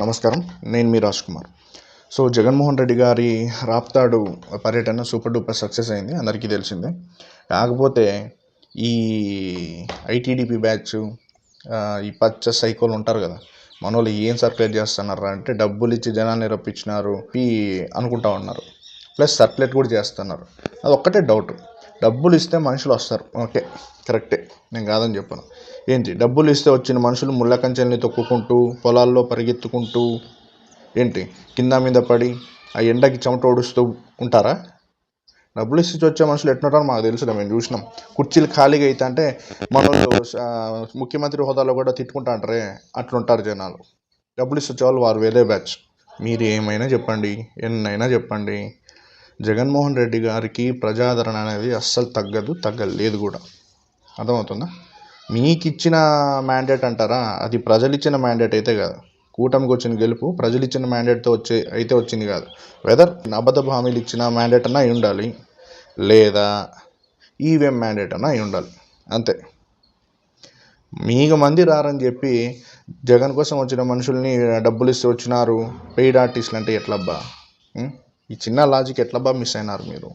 నమస్కారం. నేను మీ రాజ్ కుమార్. సో జగన్మోహన్ రెడ్డి గారి రాప్తాడు పర్యటన సూపర్ డూపర్ సక్సెస్ అయింది, అందరికీ తెలిసిందే. కాకపోతే ఈ ఐటీడీపీ బ్యాచ్, ఈ పచ్చ సైకోలు ఉంటారు కదా, మనోళ్ళు ఏం సర్క్యులేట్ చేస్తున్నారు అంటే డబ్బులు ఇచ్చి జనాన్ని రప్పించినారు అనుకుంటా ఉన్నారు. ప్లస్ సర్క్యులేట్ కూడా చేస్తున్నారు. అది ఒక్కటే డౌట్. డబ్బులు ఇస్తే మనుషులు వస్తారు, ఓకే, కరెక్టే, నేను కాదని చెప్పను. ఏంటి, డబ్బులు ఇస్తే వచ్చిన మనుషులు ముళ్ళ కంచెల్ని తొక్కుకుంటూ, పొలాల్లో పరిగెత్తుకుంటూ, ఏంటి కింద మీద పడి ఆ ఎండకి చెమట ఓడుస్తూ ఉంటారా? డబ్బులు ఇచ్చి వచ్చే మనుషులు ఎట్లుంటారో మాకు తెలుసులే, మేము చూసినాం. కుర్చీలు ఖాళీగా అయితే అంటే మనోళ్ళు ముఖ్యమంత్రి హోదాలో కూడా తిట్టుకుంటా అంటారే, అట్లుంటారు జనాలు. డబ్బులు ఇస్తే వచ్చే వాళ్ళు వారు వేరే బ్యాచ్. మీరు ఏమైనా చెప్పండి, ఎన్నైనా చెప్పండి, జగన్మోహన్ రెడ్డి గారికి ప్రజాదరణ అనేది అస్సలు తగ్గలేదు కూడా. అర్థమవుతుందా? మీకు ఇచ్చిన మ్యాండేట్ అంటారా, అది ప్రజలు ఇచ్చిన మ్యాండేట్ అయితే కాదు. కూటమికి వచ్చిన గెలుపు ప్రజలు ఇచ్చిన మ్యాండేట్తో వచ్చింది కాదు. వెదర్ అబద్ధపు హామీలు ఇచ్చిన మ్యాండేట్ అన్నా అయి ఉండాలి, లేదా ఈవీఎం మ్యాండేట్ అన్నా అయి ఉండాలి, అంతే. మీకు మంది రారని చెప్పి జగన్ కోసం వచ్చిన మనుషుల్ని డబ్బులు ఇస్తే వచ్చినారు పెయిడ్ ఆర్టిస్టులు అంటే ఎట్లబ్బా? ఈ చిన్న లాజిక్ ఎట్లబ్బా మిస్ అయినారు మీరు?